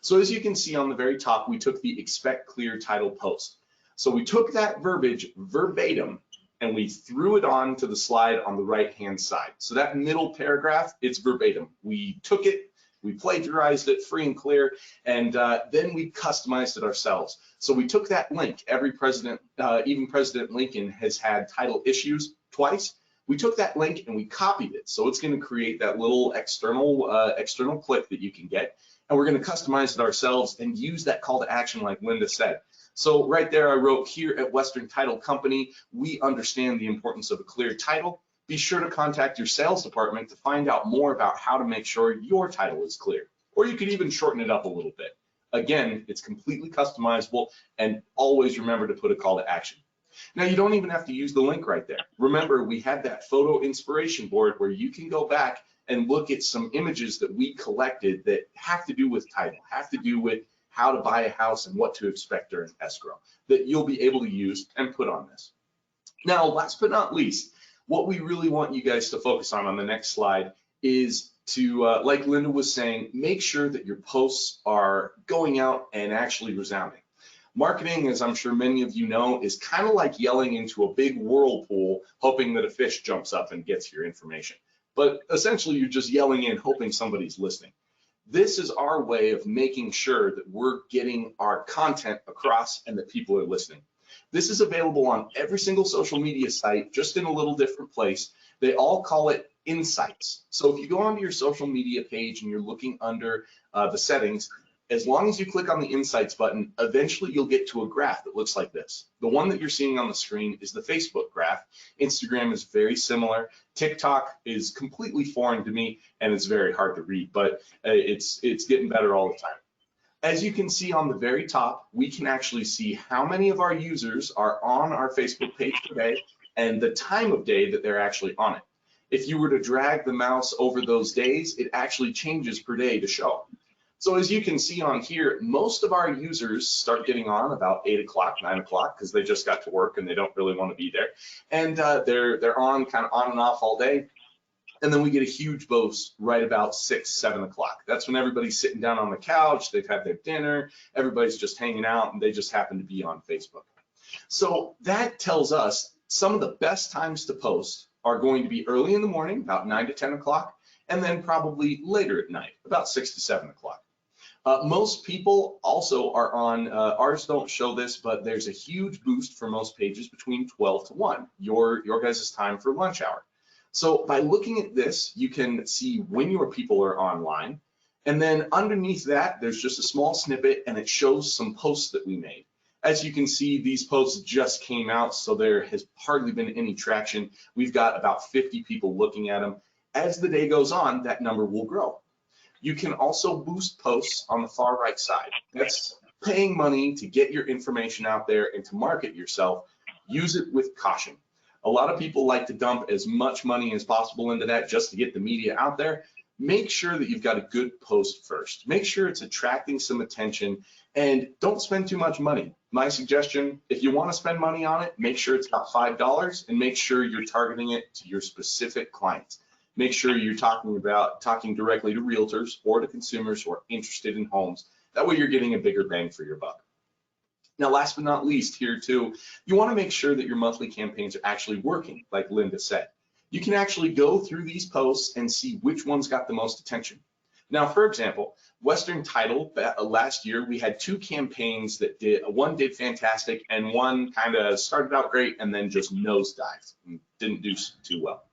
So as you can see on the very top, we took the expect clear title post. So we took that verbiage verbatim and we threw it on to the slide on the right-hand side. So that middle paragraph, it's verbatim. We took it, we plagiarized it free and clear, and then we customized it ourselves. So we took that link. Every president, even President Lincoln, has had title issues twice. We took that link and we copied it. So it's going to create that little external click that you can get, and we're going to customize it ourselves and use that call to action like Linda said. So right there I wrote, here at Western Title Company, we understand the importance of a clear title. Be sure to contact your sales department to find out more about how to make sure your title is clear. Or you could even shorten it up a little bit. Again, it's completely customizable, and always remember to put a call to action. Now, you don't even have to use the link right there. Remember, we had that photo inspiration board where you can go back and look at some images that we collected that have to do with title, have to do with how to buy a house and what to expect during escrow that you'll be able to use and put on this. Now, last but not least, what we really want you guys to focus on the next slide is to, like Linda was saying, make sure that your posts are going out and actually resounding. Marketing, as I'm sure many of you know, is kind of like yelling into a big whirlpool, hoping that a fish jumps up and gets your information. But essentially, you're just yelling in, hoping somebody's listening. This is our way of making sure that we're getting our content across and that people are listening. This is available on every single social media site, just in a little different place. They all call it insights. So if you go onto your social media page and you're looking under the settings, as long as you click on the insights button, eventually you'll get to a graph that looks like this. The one that you're seeing on the screen is the Facebook graph. Instagram is very similar. TikTok is completely foreign to me and it's very hard to read, but it's getting better all the time. As you can see on the very top, we can actually see how many of our users are on our Facebook page today and the time of day that they're actually on it. If you were to drag the mouse over those days, it actually changes per day to show. So as you can see on here, most of our users start getting on about 8 o'clock, 9 o'clock, because they just got to work and they don't really want to be there. And they're on kind of on and off all day. And then we get a huge boost right about 6, 7 o'clock. That's when everybody's sitting down on the couch, they've had their dinner, everybody's just hanging out, and they just happen to be on Facebook. So that tells us some of the best times to post are going to be early in the morning, about 9 to 10 o'clock, and then probably later at night, about 6 to 7 o'clock. Most people also are on, ours don't show this, but there's a huge boost for most pages between 12 to 1, your guys' time for lunch hour. So by looking at this, you can see when your people are online. And then underneath that, there's just a small snippet and it shows some posts that we made. As you can see, these posts just came out, so there has hardly been any traction. We've got about 50 people looking at them. As the day goes on, that number will grow. You can also boost posts on the far right side. That's paying money to get your information out there and to market yourself. Use it with caution. A lot of people like to dump as much money as possible into that just to get the media out there. Make sure that you've got a good post first. Make sure it's attracting some attention and don't spend too much money. My suggestion, if you want to spend money on it, make sure it's about $5 and make sure you're targeting it to your specific clients. Make sure you're talking directly to realtors or to consumers who are interested in homes. That way you're getting a bigger bang for your buck. Now, last but not least here too, you want to make sure that your monthly campaigns are actually working, like Linda said. you can actually go through these posts and see which ones got the most attention. Now, for example, Western Title, last year, we had 2 campaigns that one did fantastic and one kind of started out great and then just nosedived and didn't do too well.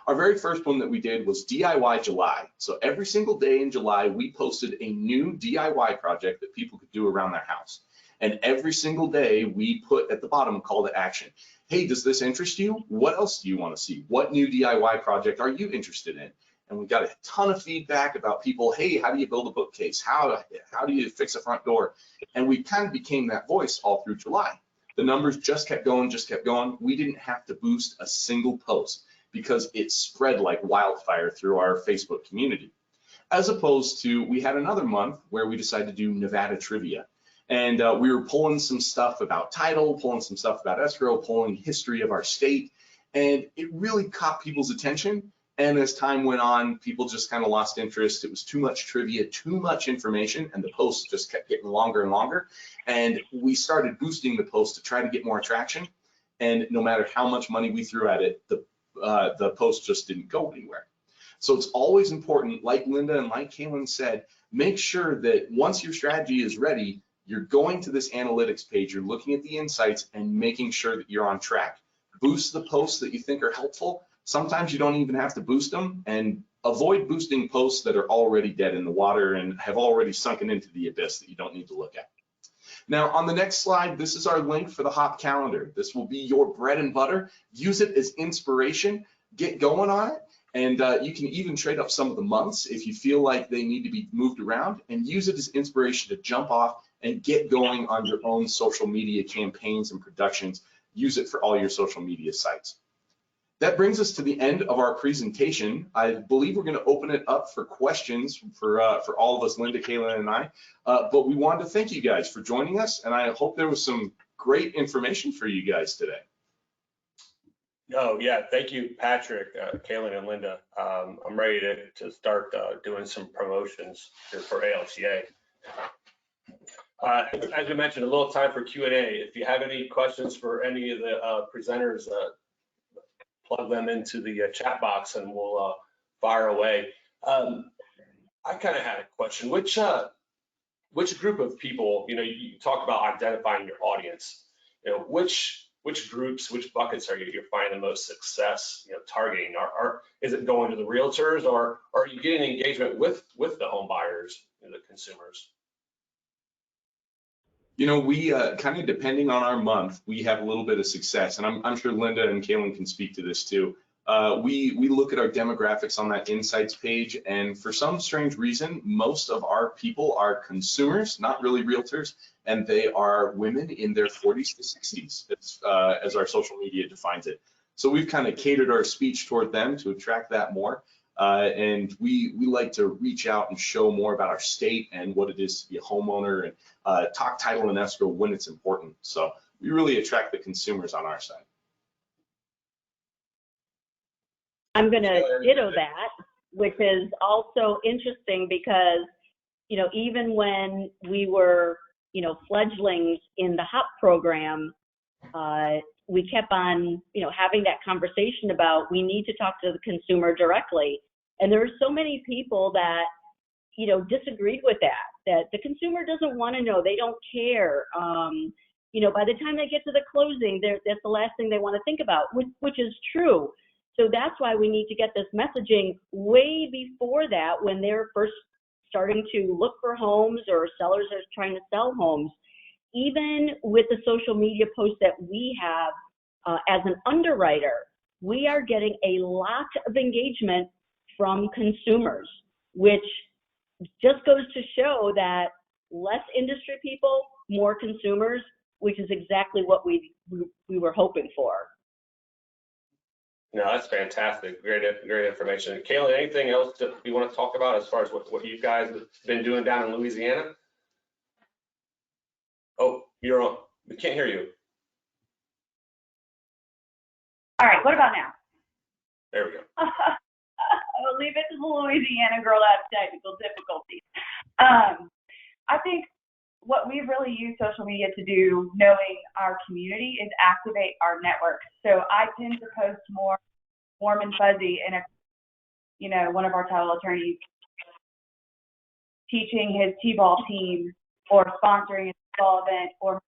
Our very first one that we did was DIY July. So every single day in July, we posted a new DIY project that people could do around their house. And every single day we put at the bottom a call to action. Hey, does this interest you? What else do you want to see? What new DIY project are you interested in? And we got a ton of feedback about people, hey, how do you build a bookcase? How do you fix a front door? And we kind of became that voice all through July. The numbers just kept going, just kept going. We didn't have to boost a single post because it spread like wildfire through our Facebook community. As opposed to, we had another month where we decided to do Nevada trivia. And we were pulling some stuff about title, pulling some stuff about escrow, pulling history of our state. And it really caught people's attention. And as time went on, people just kind of lost interest. It was too much trivia, too much information, and the posts just kept getting longer and longer. And we started boosting the post to try to get more attraction. And no matter how much money we threw at it, the post just didn't go anywhere. So it's always important, like Linda and like Kaylin said, make sure that once your strategy is ready, you're going to this analytics page, you're looking at the insights and making sure that you're on track. Boost the posts that you think are helpful. Sometimes you don't even have to boost them, and avoid boosting posts that are already dead in the water and have already sunken into the abyss that you don't need to look at. Now, on the next slide, this is our link for the HOP calendar. This will be your bread and butter. Use it as inspiration. Get going on it. And you can even trade up some of the months if you feel like they need to be moved around, and use it as inspiration to jump off and get going on your own social media campaigns and productions. Use it for all your social media sites. That brings us to the end of our presentation. I believe we're going to open it up for questions for all of us, Linda, Kaylin, and I. But we wanted to thank you guys for joining us, and I hope there was some great information for you guys today. Oh, yeah, thank you, Patrick, Kaylin, and Linda. I'm ready to start doing some promotions here for ALTA. As we mentioned, a little time for Q&A. If you have any questions for any of the presenters, plug them into the chat box and we'll fire away. I kind of had a question. Which group of people, you talk about identifying your audience, which groups, which buckets are you finding the most success, targeting? Is it going to the realtors, or are you getting engagement with the home buyers and the consumers? We kind of, depending on our month, we have a little bit of success, and I'm sure Linda and Kaylin can speak to this too. We look at our demographics on that insights page, and for some strange reason, most of our people are consumers, not really realtors, and they are women in their 40s to 60s, as our social media defines it. So we've kind of catered our speech toward them to attract that more. And we like to reach out and show more about our state and what it is to be a homeowner, and talk title and escrow when it's important. So we really attract the consumers on our side. I'm going to ditto that, which is also interesting because, even when we were, fledglings in the HOP program, we kept on, having that conversation about we need to talk to the consumer directly. And there are so many people that, disagreed with that the consumer doesn't want to know, they don't care. By the time they get to the closing, that's the last thing they want to think about, which is true. So that's why we need to get this messaging way before that, when they're first starting to look for homes or sellers are trying to sell homes. Even with the social media posts that we have as an underwriter, we are getting a lot of engagement from consumers, which just goes to show that less industry people, more consumers, which is exactly what we were hoping for. No, that's fantastic. Great information. Kaylin, anything else that you want to talk about as far as what you guys have been doing down in Louisiana? Oh, you're on. We can't hear you. All right, what about now? There we go. I'll leave it to the Louisiana girl out of technical difficulties. I think what we've really used social media to do, knowing our community, is activate our network. So I tend to post more warm and fuzzy, and if, you know, one of our title attorneys teaching his T-ball team or sponsoring a T-ball event or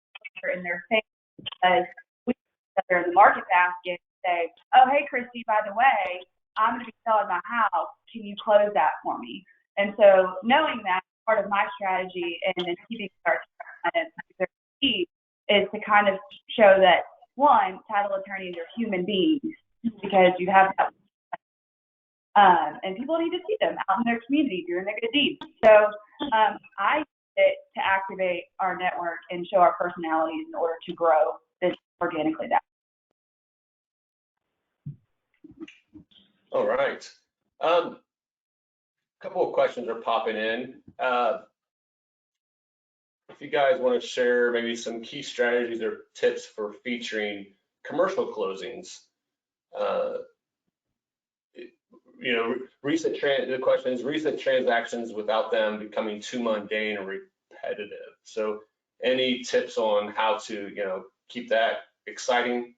in their face because we are in the market basket and say, oh, hey, Christy, by the way, I'm going to be selling my house. Can you close that for me? And so knowing that, part of my strategy and then keeping our is to kind of show that, one, title attorneys are human beings because you have that. And people need to see them out in their community doing their good deeds. So I use it to activate our network and show our personalities in order to grow this organically. All right. Couple of questions are popping in. If you guys want to share maybe some key strategies or tips for featuring commercial closings. You know, the question is recent transactions without them becoming too mundane or repetitive. So any tips on how to, you know, keep that exciting?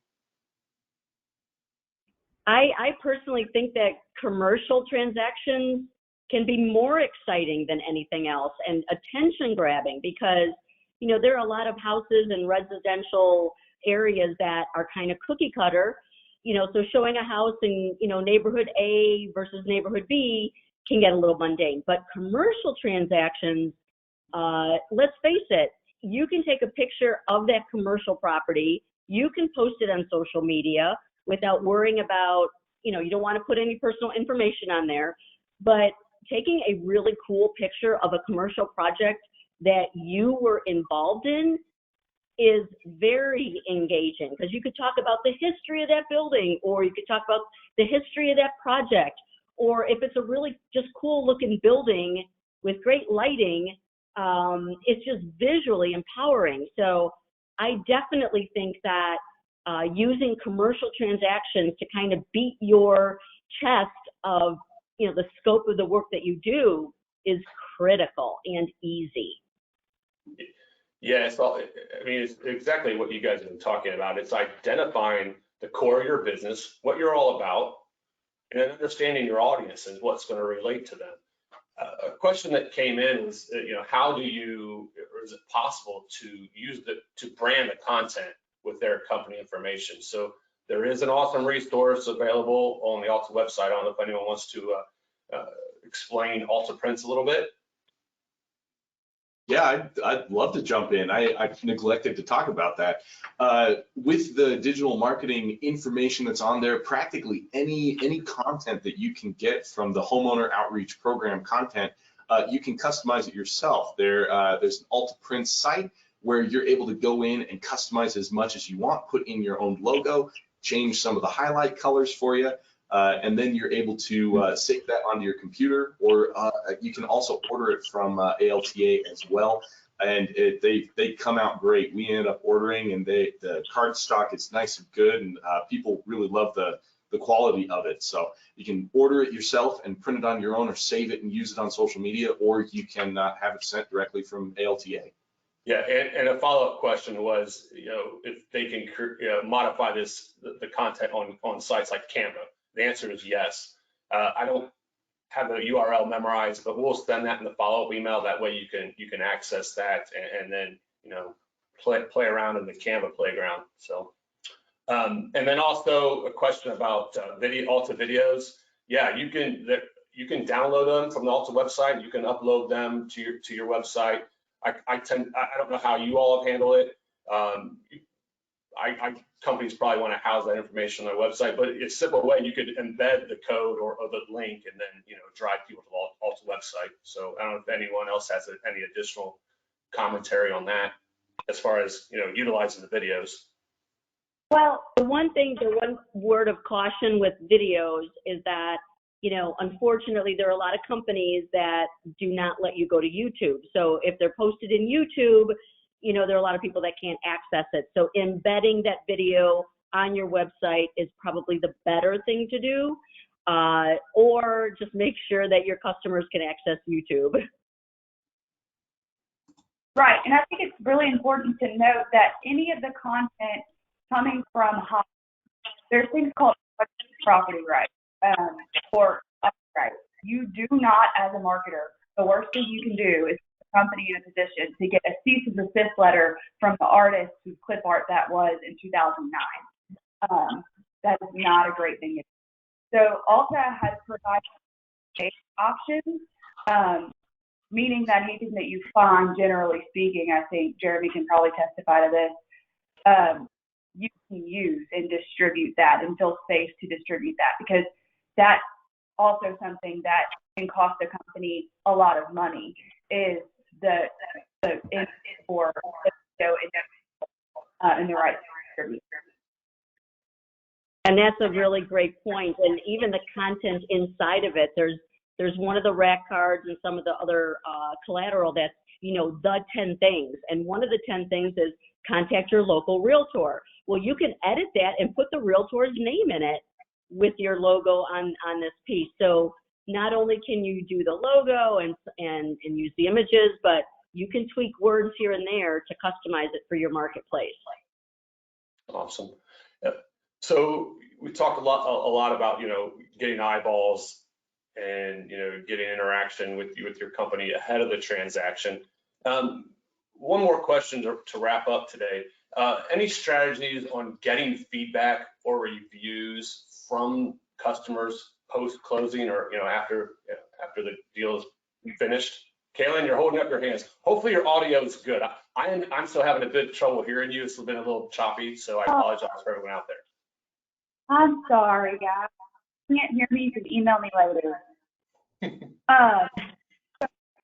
I personally think that commercial transactions can be more exciting than anything else and attention grabbing because, you know, there are a lot of houses in residential areas that are kind of cookie cutter. You know, so showing a house in, you know, neighborhood A versus neighborhood B can get a little mundane. But commercial transactions, let's face it, you can take a picture of that commercial property. You can post it on social media without worrying about, you know, you don't want to put any personal information on there. But taking a really cool picture of a commercial project that you were involved in is very engaging because you could talk about the history of that building, or you could talk about the history of that project, or if it's a really just cool looking building with great lighting, it's just visually empowering. So I definitely think that using commercial transactions to kind of beat your chest of, you know, the scope of the work that you do is critical and easy. Yeah, I mean, it's exactly what you guys have been talking about. It's identifying the core of your business, what you're all about, and then understanding your audience and what's going to relate to them. A question that came in was, you know, how do you, or is it possible to brand the content with their company information? So there is an awesome resource available on the Alta website. I don't know if anyone wants to explain Alta Prints a little bit. Yeah, I'd love to jump in. I neglected to talk about that. With the digital marketing information that's on there, practically any content that you can get from the homeowner outreach program content, you can customize it yourself. There's an Alta Prints site where you're able to go in and customize as much as you want, put in your own logo, change some of the highlight colors for you. And then you're able to save that onto your computer, or you can also order it from ALTA as well. And they come out great. We ended up ordering, and the card stock is nice and good, and people really love the quality of it. So you can order it yourself and print it on your own, or save it and use it on social media, or you can have it sent directly from ALTA. Yeah, and a follow-up question was, you know, if they can modify the content on sites like Canva. The answer is yes. I don't have the URL memorized, but we'll send that in the follow-up email. That way you can access that and then, you know, play around in the Canva playground. So, and then also a question about Alta videos. Yeah, you can download them from the Alta website. You can upload them to your website. I don't know how you all have handled it. Companies probably want to house that information on their website, but it's a simple way. You could embed the code or the link and then, you know, drive people to the Alta website. So I don't know if anyone else has any additional commentary on that as far as, you know, utilizing the videos. Well, the one word of caution with videos is that, you know, unfortunately, there are a lot of companies that do not let you go to YouTube. So if they're posted in YouTube, you know, there are a lot of people that can't access it. So embedding that video on your website is probably the better thing to do, or just make sure that your customers can access YouTube. Right, and I think it's really important to note that any of the content coming from there's things called property rights or other rights. You do not, as a marketer, the worst thing you can do is put the company in a position to get a cease and desist letter from the artist whose clip art that was in 2009. That is not a great thing. So Alta has provided options, meaning that anything that you find, generally speaking, I think Jeremy can probably testify to this, you can use and distribute that and feel safe to distribute that, because that's also something that can cost the company a lot of money, is the for in the right to distribute. And that's a really great point. And even the content inside of it, there's one of the rack cards and some of the other collateral that's, the 10 things. And one of the 10 things is contact your local realtor. Well, you can edit that and put the realtor's name in it with your logo on this piece. So not only can you do the logo and use the images, but you can tweak words here and there to customize it for your marketplace. Awesome. So we talked a lot about, getting eyeballs and, getting interaction with your company ahead of the transaction. One more question to wrap up today. Any strategies on getting feedback or reviews from customers post-closing or, after the deal is finished? Kaylin, you're holding up your hands. Hopefully your audio is good. I'm still having a bit of trouble hearing you. It's been a little choppy, so I apologize for everyone out there. I'm sorry, guys. If you can't hear me, you can email me later.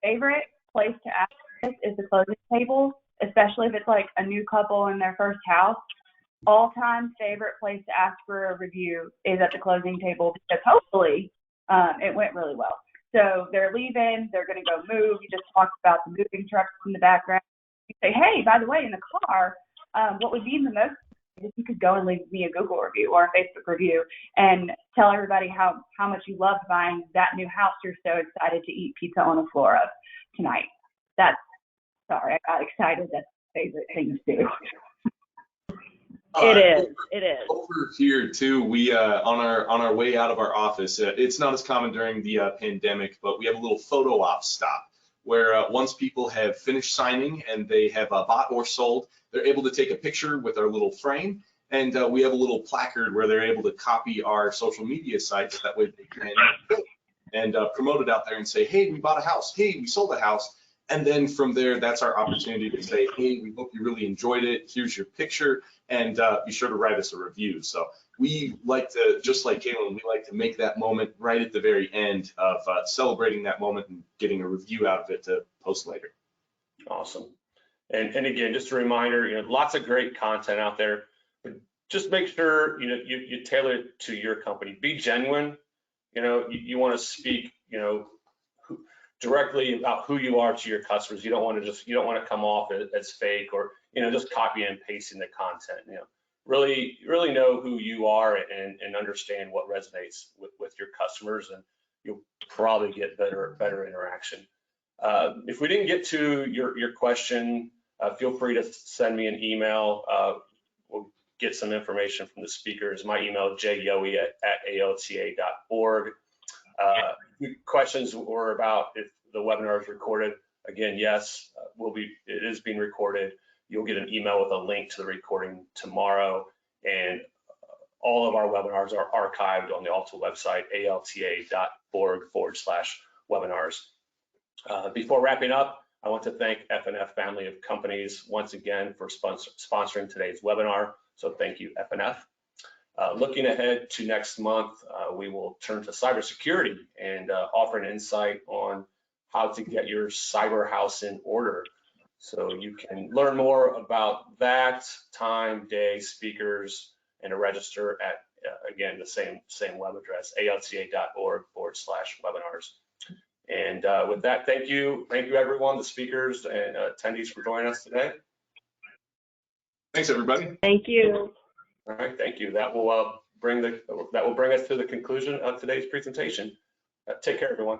Favorite place to ask this is the closing table, especially if it's like a new couple in their first house. All-time favorite place to ask for a review is at the closing table, because hopefully it went really well. So they're leaving, they're going to go move. You just talked about the moving trucks in the background. You say, hey, by the way, in the car, what would be the most if you could go and leave me a Google review or a Facebook review and tell everybody how much you loved buying that new house you're so excited to eat pizza on the floor of tonight. Sorry, I got excited. That's my favorite thing to do. It is. Over here too, we on our way out of our office, it's not as common during the pandemic, but we have a little photo op stop where once people have finished signing and they have bought or sold, they're able to take a picture with our little frame, and we have a little placard where they're able to copy our social media sites. That way they can and promote it out there and say, hey, we bought a house, hey, we sold a house. And then from there, that's our opportunity to say, hey, we hope you really enjoyed it. Here's your picture, and be sure to write us a review. So we like to, just like Kaylin, we like to make that moment right at the very end of celebrating that moment and getting a review out of it to post later. Awesome. And again, just a reminder, lots of great content out there, but just make sure, you tailor it to your company. Be genuine. You want to speak, directly about who you are to your customers. You don't want to come off as fake or, just copy and pasting the content. Really know who you are and understand what resonates with your customers, and you'll probably get better interaction. If we didn't get to your question, feel free to send me an email. We'll get some information from the speakers. My email is jyowie@alta.org. Questions were about if the webinar is recorded. Again, yes, it is being recorded. You'll get an email with a link to the recording tomorrow, and all of our webinars are archived on the Alta website, alta.org/webinars. Before wrapping up, I want to thank F&F Family of Companies once again for sponsoring today's webinar. So thank you, F&F. Looking ahead to next month, we will turn to cybersecurity and offer an insight on how to get your cyber house in order. So you can learn more about that, time, day, speakers, and to register at, again, the same web address, alta.org/webinars. And with that, thank you everyone, the speakers and attendees for joining us today. Thanks, everybody. Thank you. All right, thank you. That will bring us to the conclusion of today's presentation. Take care, everyone.